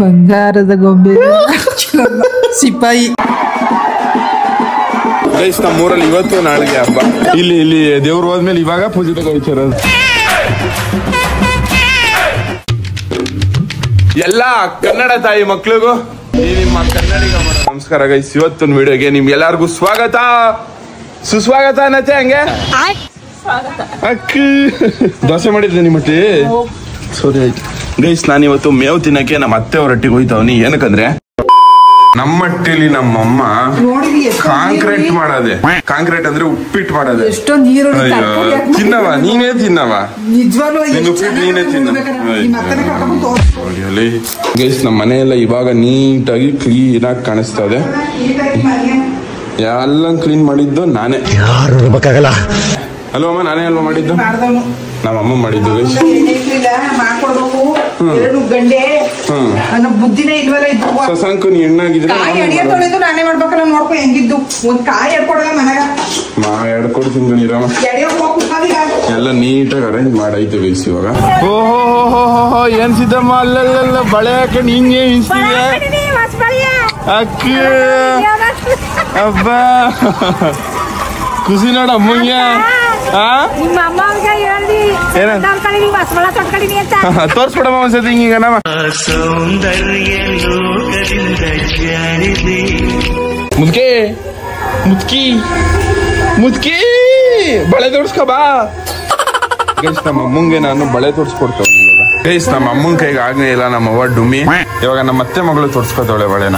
ಬಂಗಾರದ ಗೊಂಬೆ ಸಿಪಾಯಿ. ನಮ್ಮೂರಲ್ಲಿ ಇವತ್ತು ನಾಳೆಗೆ ಹಬ್ಬ. ಇಲ್ಲಿ ದೇವ್ರು ಹೋದ್ಮೇಲೆ ಇವಾಗ ಪೂಜೆ ತಗೋಚಾರದು. ಎಲ್ಲ ಕನ್ನಡ ತಾಯಿ ಮಕ್ಳಿಗೂ ನಿಮ್ಮ ಕನ್ನಡಿಗ ನಮಸ್ಕಾರ ಗೈಸ್. ಇವತ್ತಿನ ವಿಡಿಯೋಗೆ ನಿಮ್ಗೆಲ್ಲರಿಗೂ ಸ್ವಾಗತ ಸುಸ್ವಾಗತ ಅನ್ನತ್ತೆ. ಹಂಗೆ ಅಕ್ಕ ದೋಸೆ ಮಾಡಿದ್ದೆ ನಿಮ್ಮಟ್ಟಿ. ಸರಿ ಆಯ್ತು ಗೈಸ್. ನಾನಿವತ್ತು ಮೇವು ತಿನ್ನಕ್ಕೆ ನಮ್ಮ ಅತ್ತೆ ಹೊರಟ್ಟಿಗೆ ಹೋಯ್ತಾವನಿ. ಏನಕ್ಕಂದ್ರೆ ನಮ್ಮಟ್ಟಿಲಿ ನಮ್ಮಮ್ಮ ಕಾಂಕ್ರೀಟ್ ಮಾಡೋದೆ. ಕಾಂಕ್ರೀಟ್ ಅಂದ್ರೆ ಉಪ್ಪಿಟ್ಟು ಮಾಡೋದೆ. ತಿನ್ನವ ನೀನೇ ತಿನ್ನವ ಉಪ್ಪಿಟ್ಟು ನೀನೇ ತಿನ್ನ. ಗೈಸ್ ನಮ್ಮ ಮನೆಯೆಲ್ಲ ಇವಾಗ ನೀಟಾಗಿ ಕ್ಲೀನ್ ಆಗಿ ಕಾಣಿಸ್ತಾ ಇದೆ. ಎಲ್ಲ ಕ್ಲೀನ್ ಮಾಡಿದ್ದು ನಾನೇ. ಯಾರು ಇರ್ಬೇಕಾಗಲ್ಲ. ಅಲ್ವ ಅಮ್ಮ, ನಾನೇ ಅಲ್ವಾ ಮಾಡಿದ್ದು? ನಮ್ಮಮ್ಮ ಮಾಡಿದ್ದು ಗೈಸ್. ಬುದ್ಧಿನೇ ಇಲ್ವಲ್ಲ. ಶಶಾಂಕ್ ನೀ ಹೆಣ್ಣಾಗಿದ್ರೆ ನಾನೇ ಮಾಡ್ಬೇಕಲ್ಲ. ನೋಡ್ಕೊ ಹೆಂಗಿದ್ದು ಒಂದ್ ಕಾಯಿ ಎಡ್ಕೊಡಲ್ಲ ಮನೆಗ. ಎಡ್ಕೊಡ್ತೀನಿ ನೀರಮ್ಮ. ಎಲ್ಲ ನೀಟಾಗಿ ಅರೇಂಜ್ ಮಾಡೈತೆ ಗೈಸ್ ಇವಾಗ. ಓಹೋ ಏನ್ ಸಿದ್ದಮ್ಮ ಅಲ್ಲೆಲ್ಲ ಬಳೆ ಹಾಕೊಂಡು ಹಿಂಗೆ ಇನ್ಸ್ತಿದೆ ಅಕ್ಕ. ಹಬ್ಬ ಖುಷಿ ನೋಡ ಅಮ್ಮಂಗೆ. ತೋರ್ಸ್ಕೊಡಮ್ಮ ಒಂದ್ಸತಿ ಹಿಂಗ ನಮ್ಮ ಮುದ್ಕಿ ಮುದ್ಕಿ ಮುದ್ಕಿ ಬಳೆ ತೋರ್ಸ್ಕೊ ಬಾ ಗೈಸ್. ನಮ್ಮ ಅಮ್ಮಂಗೆ ನಾನು ಬಳೆ ತೋರ್ಸ್ಕೊಡ್ತೇವೆ ಇವಾಗ ಗೈಸ್. ನಮ್ಮ ಅಮ್ಮನ ಕೈಗೆ ಆಗೇ ಇಲ್ಲ. ನಮ್ಮ ಅವ್ವ ಡುಮ್ಮಿ ಇವಾಗ ನಮ್ಮ ಅತ್ತೆ ಮಗಳು ತೋರ್ಸ್ಕೊತಾವಳೆ ಬಳೆನ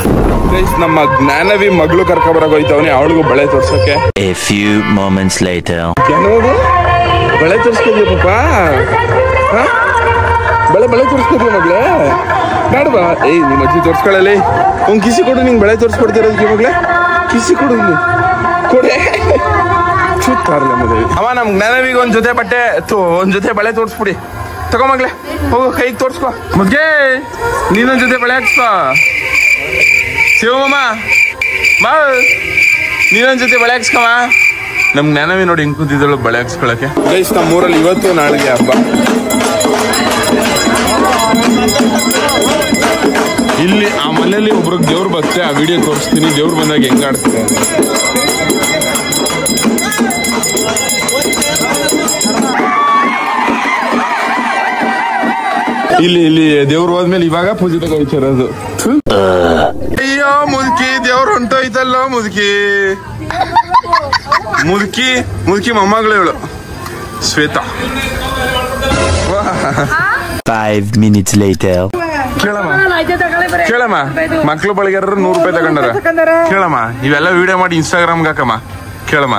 ಗೈಸ್. ನಮ್ಮ ಜ್ಞಾನವಿ ಮಗಳು ಕರ್ಕೊಬರಕ್ ಹೋಯ್ತವನಿ ಅವಳಿಗೂ ಬಳೆ ತೋರ್ಸಕ್ಕೆ. ಬಳೆ ತೋರ್ಸ್ಕೊದ್ಯ ಪಾಪ. ಬಳೆ ತೋರ್ಸ್ಕೊದ್ಯ ಮಗ್ಳೆ ಬೇಡವಾ? ಏಯ್ ನಿಮ್ಮ ಅಜ್ಜಿ ತೋರ್ಸ್ಕೊಳ್ಳಲಿ. ಒಂದ್ ಕಿಸಿ ಕೊಡು. ನಿಂಗೆ ಬಳೆ ತೋರ್ಸ್ಕೊಡ್ತಿರೋದಕ್ಕೆ ಮಗ್ಳೆ ಕಿಸಿ ಕೊಡು. ಇಲ್ಲಿ ಕೊಡೆ ಚೂತಾರಲ್ಲ ಮದುವೆ. ಅವ ನಮ್ ಜ್ಞಾನವಿಗೆ ಒಂದ್ ಜೊತೆ ಬಟ್ಟೆ ಒಂದ್ ಜೊತೆ ಬಳೆ ತೋರ್ಸ್ಬಿಡಿ. ತಗೋ ಮಗ್ಳೆ ಹೋಗು ಕೈಗೆ ತೋರ್ಸ್ಕೊ. ಮುದ್ಗೆ ನೀನೊಂದ್ ಜೊತೆ ಬಳೆ ಹಾಕ್ಸ್ಕೊ. ಶಿವಮ್ಮ ಮಾ ನೀನೊಂದ್ ಜೊತೆ ಬಳೆ ಹಾಕ್ಸ್ಕಮ್ಮ. ನಮ್ ಜ್ಞಾನವಿ ನೋಡಿ ಹಿಂಗ್ ಕೂತಿದ್ದಳು ಬಳೆ ಹಾಕ್ಸ್ಕೊಳಕ್ಕೆ. ಗೈಸ್ ನಮ್ಮೂರಲ್ಲಿ ಇವತ್ತು ನಾಳೆಗೆ ಹಬ್ಬ. ಇಲ್ಲಿ ಆ ಮನೇಲಿ ಒಬ್ರಿಗೆ ದೇವ್ರು ಬರುತ್ತೆ. ಆ ವಿಡಿಯೋ ತೋರಿಸ್ತೀನಿ. ದೇವ್ರು ಬಂದಾಗ ಹೆಂಗ್ ಆಡ್ತಾರೆ. ಇಲ್ಲಿ ದೇವ್ರು ಹೋದ್ಮೇಲೆ ಇವಾಗ ಪೂಜೆ ತಗೋಚಾರದು. ಅಯ್ಯೋ ಮುದುಕಿ ದೇವ್ರು ಹೊಂಟೋಯ್ತಲ್ಲೋ ಮುದುಕಿ. ಮುದುಕಿ ಮೊಮ್ಮಗಳು ಇವಳು ಶ್ವೇತಾ. 5 minutes later. ಕೇಳಮ್ಮ ಮಕ್ಳು ಬಳಿಗಾರ 100 ರೂಪಾಯಿ ತಗೊಂಡಾರ. ಕೇಳಮ್ಮ ಇವೆಲ್ಲ ವಿಡಿಯೋ ಮಾಡಿ ಇನ್ಸ್ಟಾಗ್ರಾಮ್ಗೆ ಹಾಕಮ್ಮ. ಕೇಳಮ್ಮ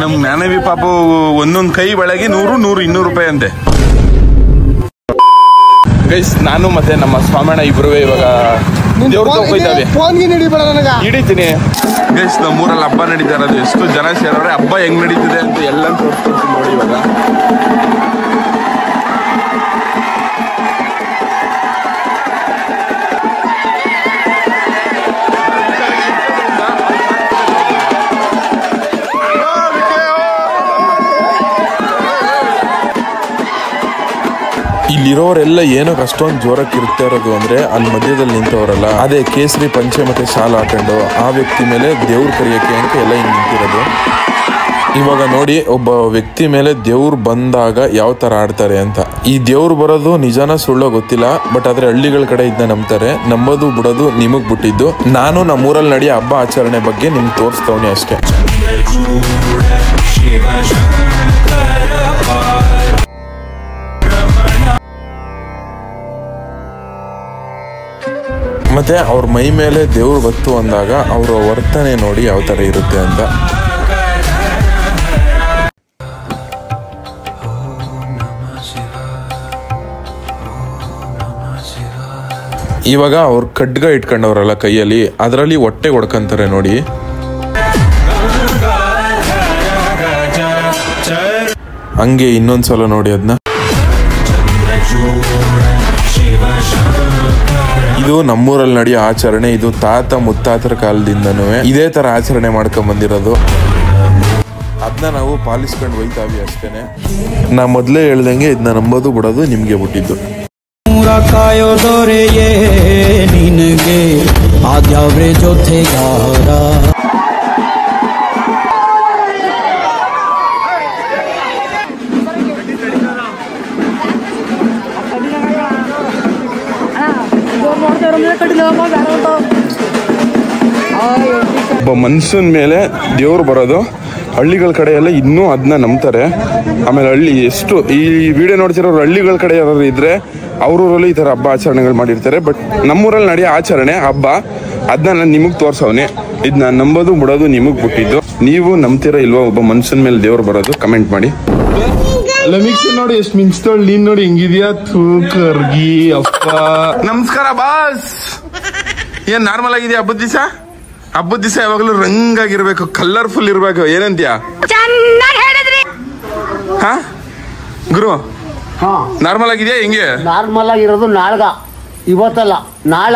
ನಮ್ ಜ್ಞಾನವಿ ಪಾಪ ಒಂದೊಂದ್ ಕೈ ಬೆಳಗ್ಗೆ 100-200 ರೂಪಾಯಿ ಅಂತೆ ಗೈಸ್. ನಾನು ಮತ್ತೆ ನಮ್ಮ ಸ್ವಾಮಣ್ಣ ಇಬ್ರು ಇವಾಗ ದೇವ್ರ ಹೋಗ್ತಾವೆ. ಹಿಡಿತೀನಿ ಗೈಸ್. ನಮ್ಮೂರಲ್ಲಿ ಹಬ್ಬ ನಡೀತಾ ಇರೋದು. ಎಷ್ಟು ಜನ ಸೇರವ್ರೆ. ಹಬ್ಬ ಹೆಂಗ್ ನಡೀತಿದೆ ಅಂತ ಎಲ್ಲ ತೋರಿಸ್ಕೊಡ್ತೀನಿ ನೋಡಿ ಇವಾಗ. ಇಲ್ಲಿರೋರೆಲ್ಲ ಏನಕ್ಕೆ ಅಷ್ಟೊಂದು ಜೋರಕ್ಕೆ ಇರ್ತಾ ಇರೋದು ಅಂದ್ರೆ ಅಲ್ಲಿ ಮಧ್ಯದಲ್ಲಿ ನಿಂತವರಲ್ಲ, ಅದೇ ಕೇಸರಿ ಪಂಚೆ ಮತ್ತೆ ಶಾಲ್ ಹಾಕೊಂಡು ಆ ವ್ಯಕ್ತಿ ಮೇಲೆ ದೇವ್ರು ಕರಿಯಕ್ಕೆ ಅಂತ ಎಲ್ಲ ಹಿಂಗೆ ನಿಂತಿರೋದು. ಇವಾಗ ನೋಡಿ ಒಬ್ಬ ವ್ಯಕ್ತಿ ಮೇಲೆ ದೇವ್ರು ಬಂದಾಗ ಯಾವ ತರ ಆಡ್ತಾರೆ ಅಂತ. ಈ ದೇವ್ರು ಬರೋದು ನಿಜಾನ ಸುಳ್ಳೋ ಗೊತ್ತಿಲ್ಲ, ಬಟ್ ಆದ್ರೆ ಹಳ್ಳಿಗಳ ಕಡೆ ಇದನ್ನ ನಂಬ್ತಾರೆ. ನಂಬೋದು ಬಿಡೋದು ನಿಮಗ್ ಬಿಟ್ಟಿದ್ದು. ನಾನು ನಮ್ಮೂರಲ್ಲಿ ನಡೆಯೋ ಹಬ್ಬ ಆಚರಣೆ ಬಗ್ಗೆ ನಿಮ್ಗೆ ತೋರಿಸ್ತವನಿ ಅಷ್ಟೇ. ಮತ್ತೆ ಅವ್ರ ಮೈ ಮೇಲೆ ದೇವ್ರು ಬತ್ತು ಅಂದಾಗ ಅವರ ವರ್ತನೆ ನೋಡಿ ಯಾವ ತರ ಇರುತ್ತೆ ಅಂತ. ಇವಾಗ ಅವ್ರ ಖಡ್ಗ ಇಟ್ಕೊಂಡವ್ರಲ್ಲ ಕೈಯಲ್ಲಿ, ಅದರಲ್ಲಿ ಹೊಟ್ಟೆ ಹೊಡ್ಕಂತಾರೆ ನೋಡಿ. ಹಂಗೆ ಇನ್ನೊಂದ್ಸಲ ನೋಡಿ ಅದನ್ನ. ಇದು ನಮ್ಮೂರಲ್ಲಿ ನಡೆಯೋ ಆಚರಣೆ. ಇದು ತಾತ ಮುತ್ತಾತರ ಕಾಲದಿಂದನೂ ಇದೇ ತರ ಆಚರಣೆ ಮಾಡ್ಕೊಂಡ್ ಬಂದಿರೋದು. ಅದನ್ನ ನಾವು ಪಾಲಿಸ್ಕೊಂಡು ಹೋಯ್ತಾವಿ ಅಷ್ಟೇನೆ. ನಾ ಮೊದಲೇ ಹೇಳ್ದಂಗೆ ಇದನ್ನ ನಂಬೋದು ಬಿಡೋದು ನಿಮ್ಗೆ ಬಿಟ್ಟಿದ್ದು. ಕಾಯೋದೊರೆಯೇ ನಿನಗೆ ಆದ್ಯಾವ್ರೆ ಜೊತೆಗಾರ. ಒಬ್ಬ ಮನ್ಸನ್ ಮೇಲೆ ದೇವ್ರು ಬರೋದು ಹಳ್ಳಿಗಳ ಕಡೆ ಎಲ್ಲ ಇನ್ನೂ ಅದನ್ನ ನಂಬ್ತಾರೆ. ಆಮೇಲೆ ಹಳ್ಳಿ ಎಷ್ಟು ಈ ವಿಡಿಯೋ ನೋಡ್ತಿರೋರು ಹಳ್ಳಿಗಳ ಕಡೆ ಯಾರು ಇದ್ರೆ ಅವ್ರೂರಲ್ಲಿ ಈ ತರ ಹಬ್ಬ ಆಚರಣೆಗಳು ಮಾಡಿರ್ತಾರೆ. ಬಟ್ ನಮ್ಮೂರಲ್ಲಿ ನಡೆಯೋ ಆಚರಣೆ ಹಬ್ಬ ಅದನ್ನ ನಾನು ನಿಮಗ್ ತೋರ್ಸವ್ನೆ. ಇದನ್ನ ನಂಬೋದು ಬಿಡೋದು ನಿಮಗ್ ಬಿಟ್ಟಿದ್ದು. ನೀವು ನಂಬ್ತೀರಾ ಇಲ್ವಾ ಒಬ್ಬ ಮನ್ಸನ್ ಮೇಲೆ ದೇವ್ರು ಬರೋದು? ಕಮೆಂಟ್ ಮಾಡಿ. ನೋಡಿ ಎಷ್ಟು ಮಿಂಚ್ತೋಳ್ ನೀನ್ ನೋಡಿ ಹೆಂಗಿದ್ಯಾ ತೂಕರ್ಗಿ ಅಪ್ಪ. ನಮಸ್ಕಾರ ಬಾಸ್. ಏನ್ ನಾರ್ಮಲ್ ಆಗಿದ್ಯಾ? ಹಬ್ಬದ ದಿವಸ ಯಾವಾಗಲೂ ರಂಗಾಗಿರ್ಬೇಕು, ಕಲರ್ಫುಲ್ ಇರ್ಬೇಕು. ಏನಂತೀಯ ಹಾ ಗುರು? ನಾರ್ಮಲ್ ಆಗಿದ್ಯಾ ಹೆಂಗೆ? ನಾರ್ಮಲ್ ಆಗಿರೋದು ನಾಳ್ಗ, ಇವತ್ತಲ್ಲ ನಾಳ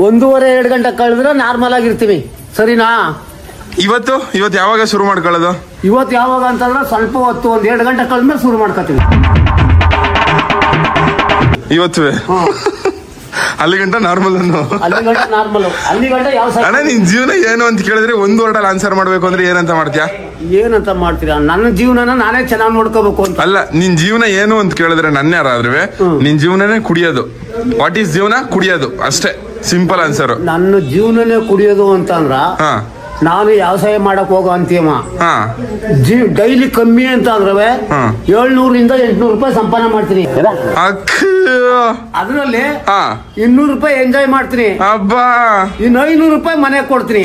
1:30-2 ಗಂಟೆ ಕಳೆದ್ರೆ ನಾರ್ಮಲ್ ಆಗಿರ್ತೀವಿ, ಸರಿನಾ? ಇವತ್ತು ಯಾವಾಗ ಶುರು ಮಾಡ್ಕೊಳ್ಳೋದು? ಇವತ್ತು ಯಾವಾಗ ಅಂತಂದ್ರೆ ಸ್ವಲ್ಪ ಹೊತ್ತು 1-2 ಗಂಟೆ ಕಳೆದ್ಮೇಲೆ ಶುರು ಮಾಡ್ಕೊತೀವಿ. ಇವತ್ತು ಅಲ್ಲಿ ಗಂಟ ನಾರ್ಮಲ್ ಅಲ್ಲಿ ಗಂಟ ಯಾವ ಅಣ್ಣ ನಿನ್ ಜೀವನ ಏನು ಅಂತ ಕೇಳಿದ್ರೆ ಒಂದು ವರ್ಡಲ್ಲಿ ಆನ್ಸರ್ ಮಾಡ್ಬೇಕು ಅಂದ್ರೆ ಏನಂತ ಮಾಡ್ತೀಯಾ? ಏನಂತ ಮಾಡ್ತೀರಾ? ನನ್ನ ಜೀವನನ ನಾನೇ ಚೆನ್ನಾಗಿ ನೋಡ್ಕೋಬೇಕು ಅಂತ. ಅಲ್ಲ, ನಿನ್ ಜೀವನ ಏನು ಅಂತ ಕೇಳಿದ್ರೆ ನನ್ನ ಯಾರಾದ್ರೂ ನಿನ್ ಜೀವನನೇ ಕುಡಿಯೋದು. ವಾಟ್ ಈಸ್ ಜೀವನ? ಕುಡಿಯೋದು ಅಷ್ಟೇ, ಸಿಂಪಲ್ ಆನ್ಸರ್. ನನ್ನ ಜೀವನನೇ ಕುಡಿಯೋದು ಅಂತಂದ್ರ ನಾನು ವ್ಯವಸಾಯ ಮಾಡಕ್ ಹೋಗೋ ಅಂತೀಮ. ಡೈಲಿ ಕಮ್ಮಿ ಅಂತ ಅಂದ್ರೆ 700 - 800 ರೂಪಾಯಿ ಸಂಪಾದನೆ ಮಾಡ್ತೀನಿ. ಅದ್ರಲ್ಲಿ 200 ರೂಪಾಯಿ ಎಂಜಾಯ್ ಮಾಡ್ತೀನಿ. ಇನ್ನು 500 ರೂಪಾಯಿ ಮನೆಗೆ ಕೊಡ್ತೀನಿ.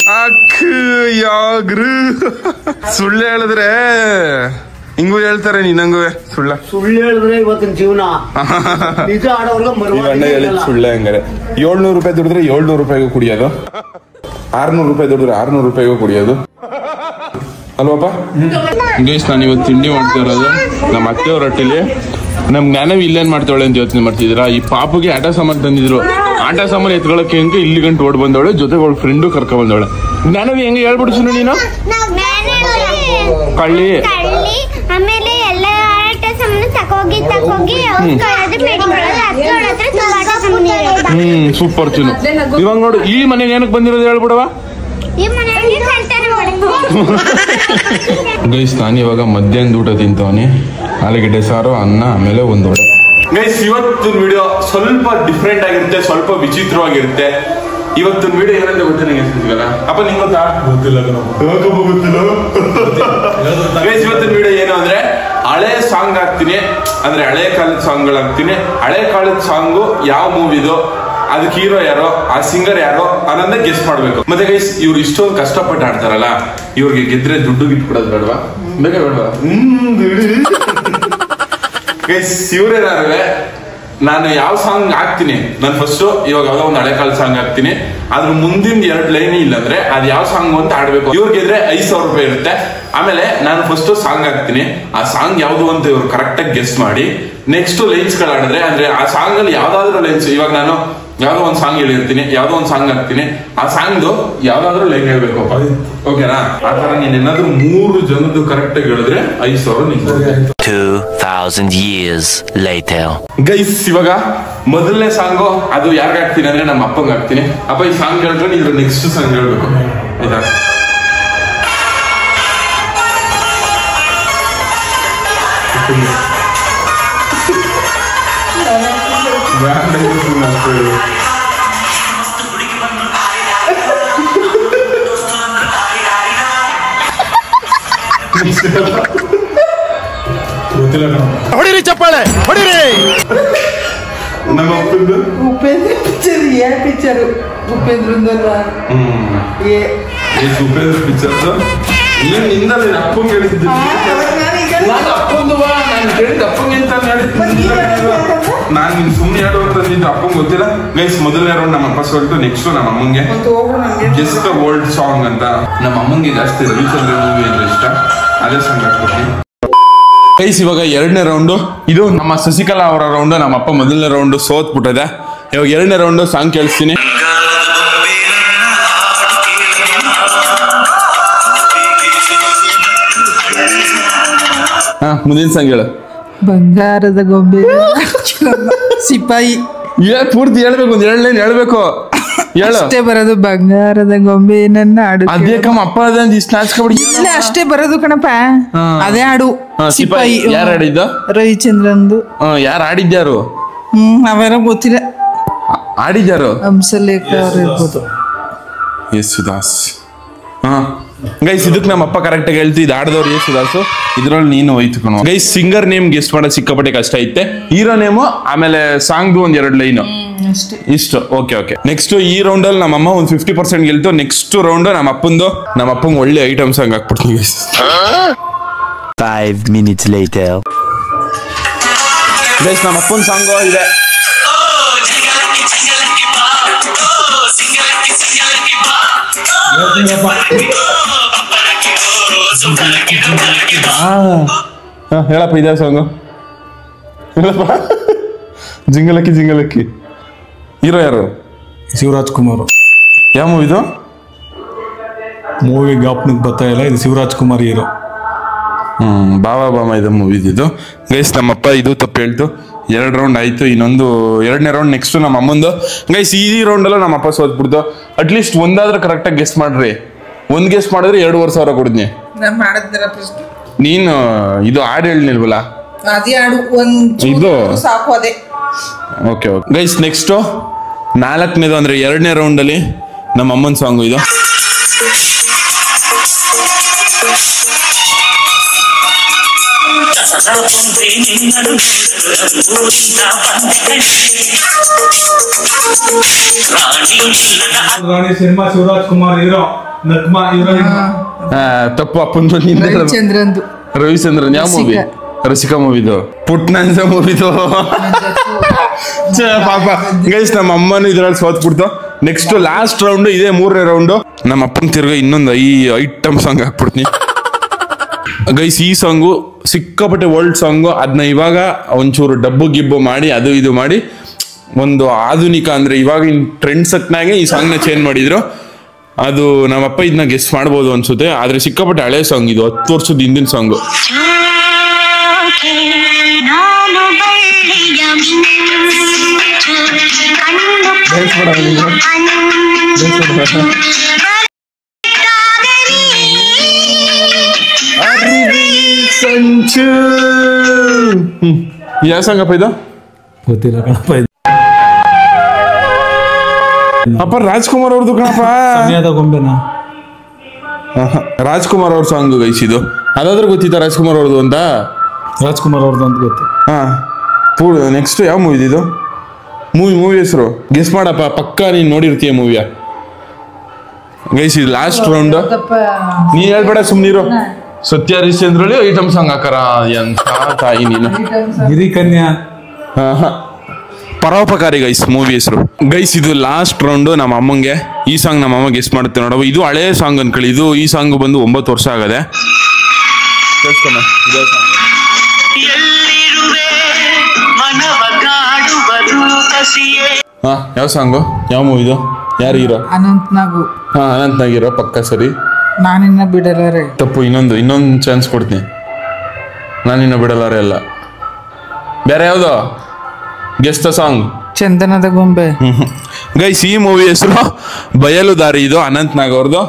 ಸುಳ್ಳು ಹೇಳಿದ್ರೆ ಹಿಂಗೂ ಹೇಳ್ತಾರೆ, ನೀನಂಗೂ ಸುಳ್ಳು ಹೇಳಿದ್ರೆ ಇವತ್ತಿನ ಜೀವನ ನಿಜ ಆಡೋರ್ಗ ಸುಳ್ಳೆ. ಹಂಗಾರೆ 700 ರೂಪಾಯಿ ದುಡಿದ್ರೆ 700 ರೂಪಾಯಿಗೂ ಕುಡಿಯೋದು, 600 ರೂಪಾಯಿ ದುಡಿದ್ರೆ 600 ರೂಪಾಯಿಗೂ ಕುಡಿಯೋದು ಅಲ್ವಪ್ಪ? ಗೈಸ್, ನಾನು ಇವತ್ತು ತಿಂಡಿ ಮಾಡ್ತಾ ಇರೋದು ನಮ್ಮ ಅತ್ತೆಯವ್ರ ಹೊಟ್ಟೆಲಿ. ನಮ್ ಜ್ಞಾನವಿ ಇಲ್ಲೇನ್ ಮಾಡ್ತಾವಳೆ ಅಂತ ಯೋಚನೆ ಮಾಡ್ತಿದ್ದೀರಾ? ಈ ಪಾಪುಗೆ ಆಟ ಸಾಮಾನು ತಂದಿದ್ರು. ಆಟ ಸಾಮಾನು ಎತ್ಕೊಳಕ್ಕೆ ಹೆಂಗೆ ಇಲ್ಲಿ ಗಂಟು ಓಡ್ ಬಂದವಳೆ, ಜೊತೆಗೆ ಅವಳ ಫ್ರೆಂಡು ಕರ್ಕೊಂಡ್ ಬಂದವಳೆ. ಜ್ಞಾನವಿ ಹೆಂಗೆ ಹೇಳ್ಬಿಡ್ಸು ನೀನು ಕಳ್ಳಿ. ಆಮೇಲೆ ಎಲ್ಲ ಆಟ ಸಾಮಾನು ತಕೋಗಿ ಸೂಪರ್ ಚಿನ್ನು. ಇವಾಗ ನೋಡು, ಈ ಮನೆಗೆ ಏನಕ್ಕೆ ಬಂದಿರೋದು ಹೇಳ್ಬಿಡವಾ? ಗೈಸ್, ನಾನು ಇವಾಗ ಮಧ್ಯಾಹ್ನದ ಊಟ ತಿಂತವನಿ. ಆಲೂಗೆಡ್ಡೆ ಸಾರು, ಅನ್ನ, ಆಮೇಲೆ ಒಂದು ವಡೆ. ಗೈಸ್, ಇವತ್ತಿನ ವಿಡಿಯೋ ಸ್ವಲ್ಪ ಡಿಫ್ರೆಂಟ್ ಆಗಿರುತ್ತೆ, ಸ್ವಲ್ಪ ವಿಚಿತ್ರವಾಗಿರುತ್ತೆ. ಇವತ್ತಿನ ವಿಡಿಯೋ ಏನಂತ ಗೊತ್ತ ನಿಂಗೆ? ಅಪ್ಪ ನಿಂಗೆ ಗೊತ್ತಾ? ಗೊತ್ತಿಲ್ಲ. ಗೈಸ್, ಇವತ್ತಿನ ವಿಡಿಯೋ ಏನು ಅಂದ್ರೆ ಹಳೆ ಸಾಂಗ್ ಹಾಕ್ತೀನಿ, ಅಂದ್ರೆ ಹಳೆ ಕಾಲದ ಸಾಂಗ್ಗಳು ಹಾಕ್ತೀನಿ. ಹಳೆ ಕಾಲದ ಸಾಂಗು ಯಾವ ಮೂವಿದು, ಅದಕ್ಕೆ ಹೀರೋ ಯಾರೋ, ಆ ಸಿಂಗರ್ ಯಾರೋ ಅನ್ನೋದೇ ಗೆಸ್ಟ್ ಮಾಡ್ಬೇಕು. ಮತ್ತೆ ಗೈಸ್, ಇವ್ರು ಇಷ್ಟೊಂದು ಕಷ್ಟಪಟ್ಟು ಆಡ್ತಾರಲ್ಲ, ಇವ್ರಿಗೆ ಗೆದ್ರೆ ದುಡ್ಡು ಗಿಟ್ಬಿಡೋದು ಬೇಡವಾ? ಬೇಡವಾ? ಗೈಸ್, ಇವ್ರೇನಾರುವೆ ನಾನು ಯಾವ ಸಾಂಗ್ ಹಾಕ್ತೀನಿ, ನಾನು ಫಸ್ಟ್ ಇವಾಗ ಯಾವ್ದೋ ಒಂದು ಹಳೆ ಕಾಲ ಸಾಂಗ್ ಹಾಕ್ತೀನಿ, ಅದ್ರ ಮುಂದಿನ 2 ಲೈನ್ ಇಲ್ಲ ಅಂದ್ರೆ ಅದ್ ಯಾವ ಸಾಂಗ್ ಅಂತ ಆಡ್ಬೇಕು. ಇವ್ರಿಗೆ ಗೆದ್ರೆ 5,000 ರೂಪಾಯಿ ಇರುತ್ತೆ. ಆಮೇಲೆ ನಾನು ಫಸ್ಟ್ ಸಾಂಗ್ ಹಾಕ್ತೀನಿ, ಆ ಸಾಂಗ್ ಯಾವ್ದು ಅಂತ ಇವ್ರು ಕರೆಕ್ಟ್ ಆಗಿ ಗೆಸ್ಟ್ ಮಾಡಿ ನೆಕ್ಸ್ಟ್ ಲೈನ್ಸ್ ಗಳು ಆಡಿದ್ರೆ, ಅಂದ್ರೆ ಆ ಸಾಂಗ್ ಅಲ್ಲಿ ಯಾವ್ದಾದ್ರು ಲೈನ್ಸ್, ಇವಾಗ ನಾನು ಯಾವ್ದೋ ಒಂದ್ ಸಾಂಗ್ ಹೇಳಿರ್ತೀನಿ, ಯಾವ್ದೋ ಒಂದ್ ಸಾಂಗ್ ಹಾಕ್ತೀನಿ, ಆ ಸಾಂಗ್ದು ಯಾವ್ದಾದ್ರು ಲೈನ್ ಹೇಳ್ಬೇಕು. ಓಕೆನಾ? ಆ ತರ ನೀನ್ ಏನಾದ್ರು 3 ಜನದ್ದು ಕರೆಕ್ಟ್ ಆಗಿ ಹೇಳಿದ್ರೆ 5,000 ನಿಂಗೆ. 2000 years later. ಗೈಸ್, ಇವಾಗ ಮೊದಲನೇ ಸಾಂಗು ಅದು ಯಾರ್ಗ ಹಾಕ್ತೀನಿ ಅಂದ್ರೆ ನಮ್ಮ ಅಪ್ಪಂಗೆ ಹಾಕ್ತೀನಿ. ಅಪ್ಪ ಈ ಸಾಂಗ್ ಹೇಳ್ಕೊಂಡು ಇದ್ರ ನೆಕ್ಸ್ಟ್ ಸಾಂಗ್ ಹೇಳ್ಬೇಕು. ಆಯ್ತಾ? ಹೊಡಿರಿ ಚಪ್ಪಾಳೆ, ಹೊಡಿರಿ. ನಮ್ಮ ಅಪ್ಪಂದು Upendra picture, picture Upendra picture ನಿಂದಲ್ಲ, ಅಪ್ಪಂಗೆ ಹೇಳಿದ್ದು. ನಾನು ಅಪ್ಪಂದು ನಾನು ಕೇಳಿದ ಅಪ್ಪಂಗೆ ಅಂತ ನಾನು ನಿನ್ ಸುಮ್ಮನೆ ಹೇಳುವಂತಂದಿದ್ದು ಅಪ್ಪಂಗೆ ಗೊತ್ತಿಲ್ಲ. ಗೈಸ್, ಮೊದಲನೇ ರೌಂಡ್ ನಮ್ಮ ಅಪ್ಪ ಸೋಲ್ತು, ನೆಕ್ಸ್ಟ್ ನಮ್ಮ ಅಮ್ಮಂಗೆ ಜಸ್ಟ್ ಓಲ್ಡ್ ಸಾಂಗ್ ಅಂತ. ನಮ್ಮ ಅಮ್ಮಂಗೆ ಜಾಸ್ತಿ ರವಿಚಂದ್ರ ಮೂವಿ ಅಂದ್ರೆ ಇಷ್ಟ, ಅದೇ ಸಾಂಗ್ ಹಾಕ್ಬಿಟ್ಟು. ಗೈಸ್, ಇವಾಗ 2ನೇ ರೌಂಡು, ಇದು ನಮ್ಮ ಶಶಿಕಲಾ ಅವರ ರೌಂಡು. ನಮ್ಮ ಅಪ್ಪ ಮೊದಲನೇ ರೌಂಡು ಸೋತ್ಬಿಟ್ಟಿದೆ. ಇವಾಗ 2ನೇ ರೌಂಡು ಸಾಂಗ್ ಕೇಳಿಸ್ತೀನಿ. ಮುಂದಿನ ಸಾಂಗ್ ಹೇಳು. ಬಂಗಾರದ ಗೊಂಬೆ ಸಿಪಾಯಿ. ಪೂರ್ತಿ ಹೇಳ್ಬೇಕು, ಒಂದ್ 2 ಲೈನ್ ಹೇಳ್ಬೇಕು. ಹೇಳು. ಅಷ್ಟೇ ಬರೋದು ಬಂಗಾರದ ಗೊಂಬೆ ನನ್ನ ಹಾಡು. ಅದೇ ಕಮ್ಮ ಅಪ್ಪ ಅದಂತ ಇಷ್ಟ ನಾಚ್ಕೊಬಿಡಿ. ಇಲ್ಲ ಅಷ್ಟೇ ಬರೋದು ಕಣಪ್ಪ, ಅದೇ ಹಾಡು. ಸಿಪಾಯಿ ಯಾರು ಆಡಿದ್ದು? ರವಿಚಂದ್ರನ್ದು. ಯಾರು ಆಡಿದ್ಯಾರು? ಅವೆಲ್ಲ ಗೊತ್ತಿಲ್ಲ. ಆಡಿದ್ಯಾರು? ಹಂಸಲೇಖ ಅವ್ರು ಇರ್ಬೋದು. ಯೇಸುದಾಸ್. ಗೈಸ್ ಇದಕ್ಕೆ ನಮ್ಮ ಅಪ್ಪ ಕರೆಕ್ಟ್ ಆಗಿ ಹೇಳ್ತಿ, ಇದು ಆಡ್ದವ್ರು ಯೇಸುದಾಸು, ಇದ್ರಲ್ಲಿ ನೀನು ಹೋಯ್ತು ಕಣೋ. ಗೈಸ್ ಸಿಂಗರ್ ನೇಮ್ ಗೆಸ್ಟ್ ಮಾಡೋದು ಸಿಕ್ಕಾಪಟ್ಟೆ ಕಷ್ಟ ಐತೆ. ಹೀರೋ ನೇಮು ಆಮೇಲೆ ಸಾಂಗ್ ಒಂದ್ 2 ಲೈನು ಇಷ್ಟು. ಓಕೆ ನೆಕ್ಸ್ಟ್ ಈ ರೌಂಡ್ ಅಲ್ಲಿ ನಮ್ಮಮ್ಮ ಒಂದು 50% ಗೆಲ್ತು. ನೆಕ್ಸ್ಟ್ ರೌಂಡ್ ನಮ್ಮ ಅಪ್ಪಂಗೆ ಒಳ್ಳೆ ಐಟಮ್ ಸಾಂಗ್ ಹಾಕ್ಬಿಡ್ತೀನಿ ಗೈಸ್. 5 minutes later. ಗೈಸ್ ನಮ್ಮ ಅಪ್ಪನ ಸಾಂಗು ಇದೆ. ಹೇಳಪ್ಪ ಇದೇ ಸಾಂಗು, ಹೇಳಪ್ಪ. ಜಿಂಗಲಕ್ಕಿ. ಹೀರೋ ಯಾರು? ಶಿವರಾಜ್ ಕುಮಾರ್. ಯಾವ ಮೂವಿದು? ಮೂವಿ ಜ್ಞಾಪನಕ್ಕೆ ಬರ್ತಾ ಇಲ್ಲ, ಇದು ಶಿವರಾಜ್ ಕುಮಾರ್ ಹೀರೋ. ಬಾಬಾ ಬಾಮ ಇದು ಮೂವಿ ಇದು. ಗೈಸ್ ನಮ್ಮಪ್ಪ ಇದು ತಪ್ಪು ಹೇಳ್ತು. 2 ರೌಂಡ್ ಆಯ್ತು, ಇನ್ನೊಂದು 2ನೇ ರೌಂಡ್ ನೆಕ್ಸ್ಟ್ ನಮ್ಮ ಅಮ್ಮಂದು. ಗೈಸ್ ಈ ರೌಂಡಲ್ಲೂ ನಮ್ಮ ಅಪ್ಪ ಸೋತ್ಬಿಡ್ತು. ಅಟ್ಲೀಸ್ಟ್ ಒಂದಾದ್ರೂ ಕರೆಕ್ಟಾಗಿ ಗೆಸ್ಟ್ ಮಾಡ್ರಿ. ಒಂದ್ ಗೆಸ್ಟ್ ಮಾಡಿದ್ರೆ 2,500 ಕೊಡ್ತೀನಿ. ನೀನು ಇದು ಹಾಡು ಹೇಳಿಲ್ವಲ್ಲ, ಅದೇ ಹಾಡು ಒಂದು ಸಾಕು ಅದೇ. ಓಕೆ ಗೈಸ್ ನೆಕ್ಸ್ಟ್ 4ನೇದು ಅಂದ್ರೆ 2ನೇ ರೌಂಡ್ ಅಲ್ಲಿ ನಮ್ಮ ಅಮ್ಮನ ಸಾಂಗು ಇದು. Rani cinema Shivaraj Kumar hero, Nagma heroine. ತಪ್ಪು ಅಪ್ಪಂದು. ರವಿಚಂದ್ರನ್ ಯಾವ ಮೂವಿ? ರಸಿಕಾ ಮೂವಿದು. ಪುಟ್ನಂಜ ಮೂವಿದು. ಪಾಪ ಗೈಸ್ ನಮ್ಮ ಅಮ್ಮನ ಇದ್ರಲ್ಲಿ ಸೋತ್ಬಿಡ್ತು. ನೆಕ್ಸ್ಟ್ ಲಾಸ್ಟ್ ರೌಂಡ್ ಇದೆ, 3ನೇ ರೌಂಡ್. ನಮ್ಮ ಅಪ್ಪನ ತಿರ್ಗ ಇನ್ನೊಂದು ಐಟಮ್ ಸಾಂಗ್ ಹಾಕ್ಬಿಡ್ತೀನಿ ಗೈಸ್. ಈ ಸಾಂಗು ಸಿಕ್ಕಾಪಟ್ಟೆ ಓಲ್ಡ್ ಸಾಂಗು. ಅದನ್ನ ಇವಾಗ ಒಂಚೂರು ಡಬ್ಬು ಗಿಬ್ಬು ಮಾಡಿ ಅದು ಇದು ಮಾಡಿ ಒಂದು ಆಧುನಿಕ ಅಂದ್ರೆ ಇವಾಗಿನ ಟ್ರೆಂಡ್ ಸಕ್ನಾಗೆ ಈ ಸಾಂಗ್ನ ಚೇಂಜ್ ಮಾಡಿದ್ರು. ಅದು ನಮ್ಮಪ್ಪ ಇದನ್ನ ಗೆಸ್ಟ್ ಮಾಡ್ಬೋದು ಅನ್ಸುತ್ತೆ, ಆದ್ರೆ ಸಿಕ್ಕಾಪಟ್ಟೆ ಹಳೆ ಸಾಂಗ್ ಇದು, 10 ವರ್ಷದ ಹಿಂದಿನ ಸಾಂಗು. ಯಾವ ಸಾಂಗಪ್ಪ ಇದು? ಗೊತ್ತಿಲ್ಲ ಕಣಪ್ಪ. ಅಪ್ಪ ರಾಜ್ಕುಮಾರ್ ಅವ್ರದ್ದು ಕಣಪ್ಪ. ಗೊಂಬೆನಾ? ರಾಜ್ಕುಮಾರ್ ಅವ್ರ ಸಾಂಗ್ ಗೈಸ್ ಇದು. ಅದಾದ್ರೂ ಗೊತ್ತಿತ್ತ ರಾಜ್ಕುಮಾರ್ ಅವ್ರದ್ದು ಅಂತ? ರಾಜ್ಕುಮಾರ್ ಅವ್ರದ್ದು ಅಂತ ಗೊತ್ತು. ನೆಕ್ಸ್ಟ್ ಯಾವ ಮೂವಿ ಇದು? ಮೂವಿ ಹೆಸರು ಗೆಸ್ ಮಾಡಪ್ಪ, ಪಕ್ಕ ನೀನ್ ನೋಡಿರ್ತೀಯ ಮೂವಿಯ. ಗೈಸ್ ಇದು ಲಾಸ್ಟ್ ರೌಂಡ್. ನೀನ್ ಹೇಳ್ಬೇಡ, ಸುಮ್ನಿರು. ಸತ್ಯ ಹರಿಶ್ಚಂದ್ರಲ್ಲಿ ಐಟಮ್ ಸಾಂಗ್ ಹಾಕಾರ. ಎಂತ ತಾಯಿ ನೀನು. ಗಿರಿ ಕನ್ಯಾ. ಪರೋಪಕಾರಿ ಗೈಸ್ ಮೂವಿ ಹೆಸರು. ಗೈಸ್ ಇದು ಲಾಸ್ಟ್ ರೌಂಡ್ ನಮ್ಮ ಅಮ್ಮಂಗೆ. ಈ ಸಾಂಗ್ ನಮ್ಮ ಅಮ್ಮ ಗೆಸ್ ಮಾಡುತ್ತೆ ನೋಡೋ. ಇದು ಹಳೆ ಸಾಂಗ್ ಅನ್ಕೊಳ್ಳಿ. ಈ ಸಾಂಗ್ ಬಂದು 9 ವರ್ಷ ಆಗದೆ. ಯಾವ ಸಾಂಗು? ಯಾವ ಮೂವಿದು? ಯಾರು ಹೀರೋ? ಅನಂತ್ನಾಗು. ಅನಂತ್ನಾಗ್ ಹೀರೋ ಪಕ್ಕ. ಸರಿ, ನಾನಿನ್ನ ಬಿಡಲಾರೆ. ತಪ್ಪು. ಇನ್ನೊಂದು ಚಾನ್ಸ್ ಕೊಡ್ತೀನಿ. ನಾನಿನ್ನ ಬಿಡಲಾರೆ ಅಲ್ಲ, ಬೇರೆ ಯಾವ್ದು? Guest song. ಚಂದನದ ಗೊಂಬೆ. ಗೈಸ್ ಈ ಮೂವಿ ಹೆಸರು ಬಯಲು ದಾರಿ. ಇದು ಅನಂತ್ನಾಗ್ ಅವ್ರದ್ದು.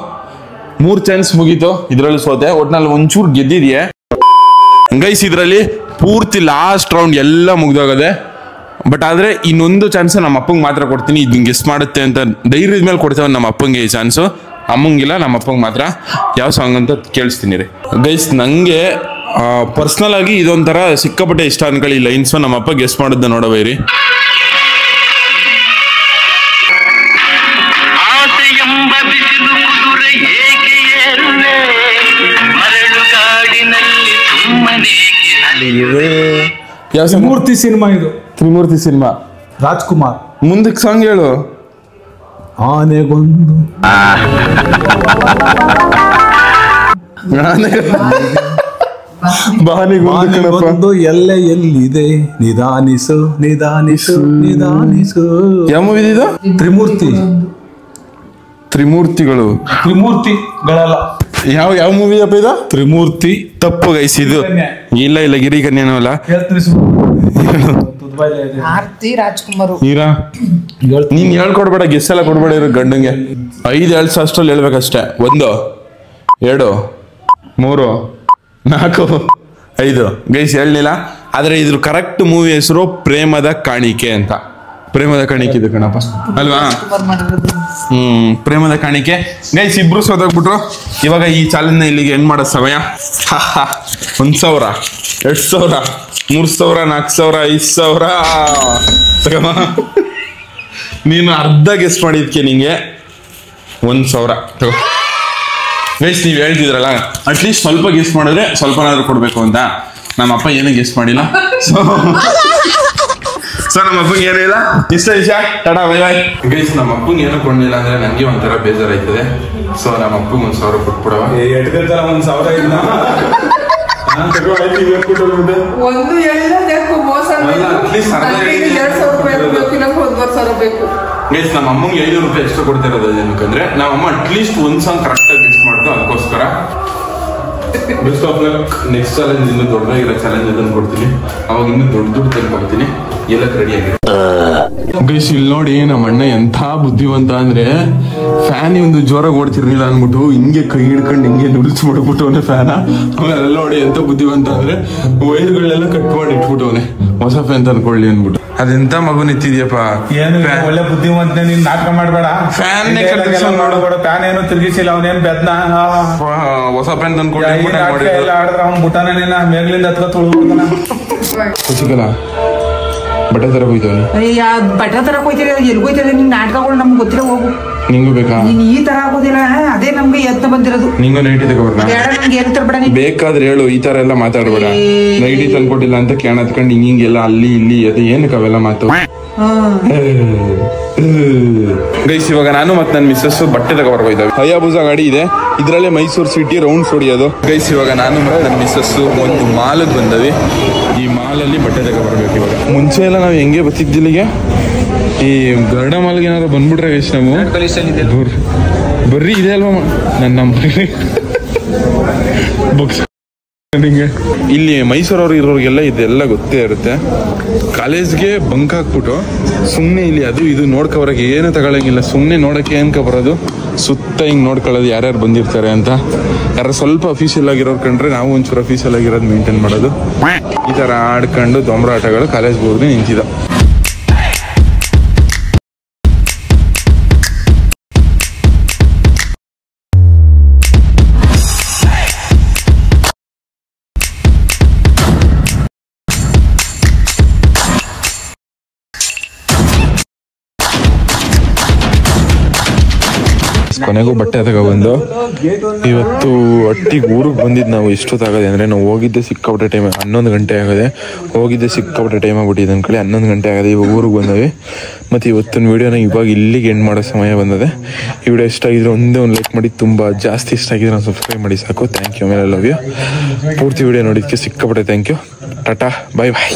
3 ಚಾನ್ಸ್ ಮುಗೀತು, ಇದ್ರಲ್ಲಿ ಸೋತೆ. ಒಟ್ನಲ್ಲಿ ಒಂಚೂರು ಗೆದ್ದಿದ್ಯೆ ಗೈಸ್. ಇದ್ರಲ್ಲಿ ಪೂರ್ತಿ ಲಾಸ್ಟ್ ರೌಂಡ್ ಎಲ್ಲ ಮುಗ್ದೋಗದೆ. ಬಟ್ ಆದ್ರೆ ಇನ್ನೊಂದು ಚಾನ್ಸ್ ನಮ್ಮ ಅಪ್ಪಂಗೆ ಮಾತ್ರ ಕೊಡ್ತೀನಿ. ಇದು ಗೆಸ್ಟ್ ಮಾಡುತ್ತೆ ಅಂತ ಧೈರ್ಯದ ಮೇಲೆ ಕೊಡ್ತೇವೆ ನಮ್ಮ ಅಪ್ಪಂಗೆ ಈ ಚಾನ್ಸು. ಅಮ್ಮಂಗಿಲ್ಲ, ನಮ್ಮ ಅಪ್ಪಂಗೆ ಮಾತ್ರ. ಯಾವ ಸಾಂಗ್ ಅಂತ ಕೇಳಿಸ್ತೀನಿ ರೀ ಗೈಸ್. ನಂಗೆ ಪರ್ಸ್ನಲ್ ಆಗಿ ಇದೊಂಥರ ಸಿಕ್ಕಾಪಟ್ಟೆ ಇಷ್ಟ ಅನ್ಕೊಳ್ಳಿ ಲೈನ್ಸ್. ನಮ್ಮ ಅಪ್ಪ ಗೆಸ್ಟ್ ಮಾಡೋದನ್ನ ನೋಡಬೇರಿ. ಯಾವ ತ್ರಿಮೂರ್ತಿ ಸಿನಿಮಾ ಇದು. ತ್ರಿಮೂರ್ತಿ ಸಿನಿಮಾ. ರಾಜ್ಕುಮಾರ್. ಮುಂದಕ್ಕೆ ಸಾಂಗ್ ಹೇಳು. ಆನೆಗೊಂದು ಬಾನಿಗೊಂದು ಎಲ್ಲೆ ಎಲ್ಲಿದೆ, ನಿಧಾನಿಸು ನಿಧಾನಿಸು ನಿಧಾನಿಸು. ಯಾವ ಮೂವಿ ಇದು? ತ್ರಿಮೂರ್ತಿಗಳು. ತ್ರಿಮೂರ್ತಿಗಳಲ್ಲ. ಯಾವ ಮೂವಿ ಅಪ್ಪ ಇದು? ತ್ರಿಮೂರ್ತಿ. ತಪ್ಪು ಗೈಸ್ ಇದು. ಇಲ್ಲ ಗಿರಿ ಕನ್ಯಾನೂ ಅಲ್ಲ. ಆರ್ತಿ ರಾಜ್ಕುಮಾರ್. ನೀರಾ ನೀನ್ ಹೇಳ್ಕೊಡ್ಬೇಡ, ಗೆಸ್ ಎಲ್ಲ ಕೊಡ್ಬೇಡ ಇರೋ ಗಂಡಂಗೆ. 5 ಹೇಳ್ಸ ಅಷ್ಟ್ರಲ್ಲಿ ಹೇಳ್ಬೇಕಷ್ಟೇ. 1 2 3 4 5 ಗೈಸ್ ಹೇಳಲಿಲ್ಲ. ಆದ್ರೆ ಇದ್ರ ಕರೆಕ್ಟ್ ಮೂವಿ ಹೆಸರು ಪ್ರೇಮದ ಕಾಣಿಕೆ ಅಂತ. ಪ್ರೇಮದ ಕಾಣಿಕೆ ಇದು ಕಣಪ್ಪ ಅಲ್ವಾ? ಪ್ರೇಮದ ಕಾಣಿಕೆ. ಗೈಸ್ ಇಬ್ರು ಸೋದೋಗ್ಬಿಟ್ರು. ಇವಾಗ ಈ ಚಾಲೆಂಜ್ ಇಲ್ಲಿಗೆ ಎಂಡ್ ಮಾಡೋ ಸಮಯ. 1,000 2,000 3,000 4,000 5,000 ತಗಮ್ಮ. ನೀನು ಅರ್ಧ ಗೆಸ್ ಮಾಡಿದ್ಕೆ ನಿಂಗೆ 1,000 ತಗೋ. ಗೈಸ್ ನೀವು ಹೇಳ್ತಿದ್ರಲ್ಲ ಅಟ್ಲೀಸ್ಟ್ ಸ್ವಲ್ಪ ಗೆಸ್ ಮಾಡಿದ್ರೆ ಸ್ವಲ್ಪನಾದ್ರೂ ಕೊಡ್ಬೇಕು ಅಂತ. ನಮ್ಮಪ್ಪ ಏನೂ ಗೆಸ್ ಮಾಡಿಲ್ಲ. ಸೊ ನಮ್ಮ ಅಪ್ಪಂಗೆ ಏನೂ ಇಲ್ಲ. ಇಷ್ಟ ವಿಷಯ ಟಾಟಾ ಬೈ ಬೈ. ಗೈಸ್ ನಮ್ಮ ಅಪ್ಪಂಗೆ ಏನೂ ಕೊಡ್ಲಿಲ್ಲ ಅಂದ್ರೆ ನಂಗೆ ಒಂಥರ ಬೇಜಾರಾಯ್ತದೆ. ಸೊ ನಮ್ಮ ಅಪ್ಪಂಗೆ 1,000 ಕೊಟ್ಬಿಡವ. 1,000 ಇಲ್ಲ. ಒಂದು ಹೇಳಿದ್ರೆ ಮೋಸ ಬೇಕು. ಗೈಸ್ ನಮ್ಮ ಅಮ್ಮಂಗೆ 500 ರೂಪಾಯಿ ಎಕ್ಸ್ಟ್ರಾ ಕೊಡ್ತಿರೋದು ಏನಕ್ಕಂದ್ರೆ ನಮ್ಮ ಅಮ್ಮ ಅಟ್ಲೀಸ್ಟ್ ಒಂದು ಸಾಂಗ್ ಕರೆಕ್ಟಾಗಿ ಮಿಸ್ ಮಾಡ್ತು. ಅದಕ್ಕೋಸ್ಕರ best of luck. Next challenge ಇನ್ನೂ ದೊಡ್ಡದಾಗಿರೋ ಚಾಲೆಂಜ್ ಅದನ್ನು ಕೊಡ್ತೀನಿ. ಅವಾಗ ಇನ್ನೂ ದೊಡ್ಡ ತಂದ್ಕೊಡ್ತೀನಿ. ಎಲ್ಲ ರೆಡಿ ಆಗಿದೆ ಗೈಸ್. ಇಲ್ಲಿ ನೋಡಿ ನಮ್ಮ ಅಣ್ಣ ಎಂಥ ಬುದ್ಧಿವಂತ ಅಂದ್ರೆ ಫ್ಯಾನ್ ಒಂದು ಜೋರಾಗಿ ಓಡ್ತಿರ್ಲಿಲ್ಲ ಅಂದ್ಬಿಟ್ಟು ಹಿಂಗೆ ಕೈ ಹಿಡ್ಕೊಂಡು ಹಿಂಗೆ ನುಡಿಸ್ ಮಾಡ್ಬಿಟ್ಟವನೆ ಫ್ಯಾನ. ಆಮೇಲೆ ಎಲ್ಲ ನೋಡಿ ಎಂತ ಬುದ್ಧಿವಂತ ಅಂದ್ರೆ ವೈರ್ಗಳನ್ನೆಲ್ಲ ಕಟ್ ಮಾಡಿ ಇಟ್ಬಿಟ್ಟವನೆ ಹೊಸ ಫ್ಯಾನ್ ತಂದ್ಕೊಳ್ಳಿ ಅಂದ್ಬಿಟ್ಟು. ಅದೆಂತ ಮಗು ನಿಂತಿದ್ಯಪ್ಪ. ಏನು ಒಳ್ಳೆ ಬುದ್ಧಿವಂತ. ನೀನ್ ನಾಟಕ ಮಾಡ್ಬೇಡ. ಫ್ಯಾನ್ ನೋಡಬೇಡ. ಫ್ಯಾನ್ ಏನು ತಿರುಗಿಸಿಲ್ಲ. ಅವನೇನ್ ಬೆದ್ನ. ಹೊಸ ಫ್ಯಾನ್ ತಂದ್ಕೊಳ್ಳಿ ಆಡಿದ್ರೆ ಅವ್ನ್ ಬುಟ್ಟಾನ ಮೇಗ್ಲಿಂದ ಹತ್ಕೊ ತೊಳ್ಬಿಡ್ತಾನ. ಸಿಗಲ್ಲ ಬಟ್ಟೆ ತರಕ್ ಹೋಯ್ತವನಿ. ಬಟ್ಟೆ ತರಕ್ ಹೋಯ್ತೀರಿ. ಎಲ್ಗೋಯ್ತದೆ ನಿಮ್ ನಾಟಕಗಳು ನಮ್ಗೆ ಗೊತ್ತಿಲ್ಲ. ಹೋಗು. ನಿಂಗೂ ಬೇಕಾ? ನೀನ್ ಈ ತರ ಆಗೋದಿಲ್ಲ. ಅದೇ ನಮ್ಗೆ ಎತ್ತ ಬಂದಿರೋದು. ನಿಂಗೂ ನೈಟಿ ತಗೋಬೇಡ. ನಮ್ಗೆ ಏನು ತರಬೇಡ. ಬೇಕಾದ್ರೆ ಹೇಳು. ಈ ತರ ಎಲ್ಲ ಮಾತಾಡ್ಬೇಡ. ನೈಟಿ ತಂದ್ಕೊಟ್ಟಿಲ್ಲ ಅಂತ ಕ್ಯಾನ್ ಹತ್ಕೊಂಡು ಹಿಂಗೆಲ್ಲ ಅಲ್ಲಿ ಇಲ್ಲಿ ಅದು ಏನಕ್ಕೆ ಅವೆಲ್ಲ ಮಾತು. ಗೈಸ್ ಇವಾಗ ನಾನು ಮತ್ತೆ ನನ್ನ ಮಿಸ್ಸಸ್ ಬಟ್ಟೆ ತಗೋಬರ್ಬೋಯ್ತೇವೆ. ಹಯಾಬುಜಾ ಗಾಡಿ ಇದೆ. ಇದ್ರಲ್ಲೇ ಮೈಸೂರು ಸಿಟಿ ರೌಂಡ್ಸ್ ಹೊಡಿಯೋದು. ಗೈಸ್ ಇವಾಗ ನಾನು ಮತ್ತೆ ನನ್ನ ಮಿಸ್ಸಸ್ ಒಂದು ಮಾಲ್ಗೆ ಬಂದವಿ. ಈ ಮಾಲಲ್ಲಿ ಬಟ್ಟೆ ತಗೋಬರ್ಬೇಕು ಇವಾಗ. ಮುಂಚೆ ಎಲ್ಲ ನಾವು ಹೆಂಗೆ ಬರ್ತಿದ್ದಿಲ್ಲಿಗೆ ಈ ಗರುಡ ಮಾಲ್ಗೆ ಏನಾದ್ರು ಬಂದ್ಬಿಟ್ರೆ ಗೈಸ್ ನಾವು ಬರ್ರಿ ಇದೆ ಅಲ್ವಾ ನನ್ನ ಬುಕ್ಸ್. ಇಲ್ಲಿ ಮೈಸೂರವ್ರು ಇರೋರಿಗೆಲ್ಲ ಇದೆಲ್ಲ ಗೊತ್ತೇ ಇರುತ್ತೆ. ಕಾಲೇಜ್ಗೆ ಬಂಕ್ ಹಾಕ್ಬಿಟ್ಟು ಸುಮ್ಮನೆ ಇಲ್ಲಿ ಅದು ಇದು ನೋಡ್ಕೊಬರಕ್ಕೆ ಏನು ತಗೊಳಂಗಿಲ್ಲ. ಸುಮ್ಮನೆ ನೋಡಕ್ಕೆ ಏನ್ಕ ಬರೋದು, ಸುತ್ತ ಹಿಂಗೆ ನೋಡ್ಕೊಳ್ಳೋದು ಯಾರ್ಯಾರು ಬಂದಿರ್ತಾರೆ ಅಂತ. ಯಾರು ಸ್ವಲ್ಪ ಅಫಿಷಿಯಲ್ ಆಗಿರೋರು ಕಂಡ್ರೆ ನಾವು ಒಂಚೂರು ಅಫಿಷಿಯಲ್ ಆಗಿರೋದು ಮೇಂಟೈನ್ ಮಾಡೋದು. ಈ ಥರ ಆಡ್ಕೊಂಡು ದೊಂಬರಾಟಗಳು ಕಾಲೇಜ್ಗೆ ಹೋಗಿ ನಿಂತಿದ್ದ. ಕೊನೆಗೂ ಬಟ್ಟೆ ತಗೊಬಂದು ಇವತ್ತು ಒಟ್ಟಿಗೆ ಊರಿಗೆ ಬಂದಿದ್ದು. ನಾವು ಎಷ್ಟೊತ್ತಾಗದೆ ಅಂದರೆ ನಾವು ಹೋಗಿದ್ದೆ ಸಿಕ್ಕಾಪಟ್ಟೆ ಟೈಮ್ 11 ಗಂಟೆ ಆಗದೆ. ಹೋಗಿದ್ದೆ ಸಿಕ್ಕಾಪಟ್ಟೆ ಟೈಮ್ ಆಗ್ಬಿಟ್ಟಿದೆ ಅಂದ್ಕೊಳ್ಳಿ. 11 ಗಂಟೆ ಆಗದೆ. ಇವಾಗ ಊರಿಗೆ ಬಂದವಿ. ಮತ್ತು ಇವತ್ತಿನ ವೀಡಿಯೋನ ಇವಾಗ ಇಲ್ಲಿಗೆ ಎಂಡ್ ಮಾಡೋ ಸಮಯ ಬಂದದೆ. ಈ ವಿಡಿಯೋ ಇಷ್ಟ ಆಗಿದ್ರೆ ಒಂದೇ ಒಂದು ಲೈಕ್ ಮಾಡಿ. ತುಂಬ ಜಾಸ್ತಿ ಇಷ್ಟ ಆಗಿದ್ರೆ ನಾವು ಸಬ್ಸ್ಕ್ರೈಬ್ ಮಾಡಿ ಸಾಕು. Thank you. ಆಮೇಲೆ ಲವ್ ಯು. ಪೂರ್ತಿ ವಿಡಿಯೋ ನೋಡಿದ್ದಕ್ಕೆ ಸಿಕ್ಕಾಪಟ್ಟೆ ಥ್ಯಾಂಕ್ ಯು. ಟಾಟಾ ಬೈ ಬಾಯ್.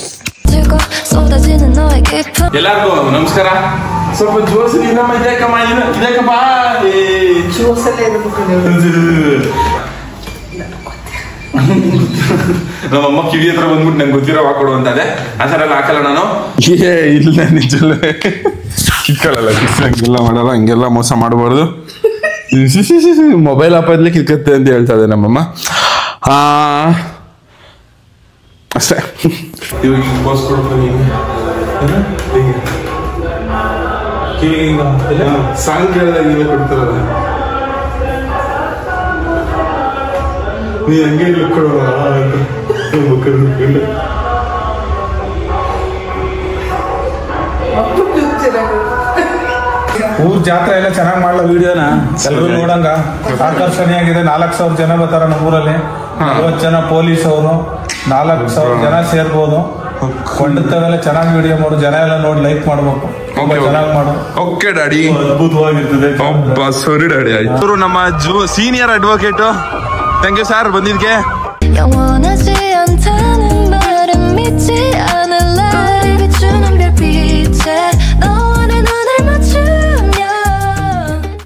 ಎಲ್ಲರಿಗೂ ನಮಸ್ಕಾರ. ಸ್ವಲ್ಪ ಜೋರ್ಸಿ ನಮ್ಮ ಇದಕ್ಕಮ್ಮ ಇದಕ್ಕಪ್ಪ ನಮ್ಮಮ್ಮ ಕಿವಿ ಹತ್ರ ಬಂದ್ಬಿಟ್ಟು ನಂಗೆ ಗೊತ್ತಿರೋ ಹಾಕೊಡು ಅಂತದೆ. ಆ ಥರ ಎಲ್ಲ ಹಾಕಲ್ಲ ನಾನು. ಇಲ್ಲ ನಿಜಲ್ಲೇ ಕಿಕ್ಕಲ್ಲ ಕಿಕ್ಕಂಗೆಲ್ಲ ಮಾಡಲ್ಲ. ಹಂಗೆಲ್ಲ ಮೋಸ ಮಾಡಬಾರ್ದು. ಮೊಬೈಲ್ ಆಪದ್ಲೆ ಕಿಕ್ಕತ್ತೆ ಅಂತ ಹೇಳ್ತಾ ಇದೆ ನಮ್ಮಮ್ಮ. ಅಷ್ಟೇ. ಇವಾಗ ಬಾಸ್ ಕೊಡ್ತೀನಿ ಸಾಂಗ್ ಕೇಳಿದಾಗ ನೀವೇ ಕೊಡ್ತಾರಲ್ಲ. ನೀ ಹಂಗೆ ಕೊಡೋಣ. ಊರ್ ಜಾತ್ರೆ ಎಲ್ಲ ಚೆನ್ನಾಗ್ ಮಾಡಲ್ಲ. ವಿಡಿಯೋನ ಎಲ್ಲರೂ ನೋಡಂಗ ಆಕರ್ಷಣೆಯಾಗಿದೆ. 4,000 ಜನ ಬರ್ತಾರ ನಮ್ಮೂರಲ್ಲಿ. 50 ಜನ ಪೊಲೀಸ್ ಅವರು. 4,000 ಜನ ಸೇರ್ಬೋದು. ಕೊಂಡತ್ತವೆಲ್ಲ ಚೆನ್ನಾಗಿ ವಿಡಿಯೋ ಮಾಡು. ಜನ ಎಲ್ಲ ನೋಡಿ ಲೈಕ್ ಮಾಡ್ಬೇಕು. ಚೆನ್ನಾಗಿ ಮಾಡು. Okay daddy. ಅದ್ಭುತವಾಗಿರ್ತದೆ. ಸರಿ ಡ್ಯಾಡಿ. ಆಯ್ತು. ನಮ್ಮ senior advocate. Thank you sir ಬಂದಿದ್ಕೆ.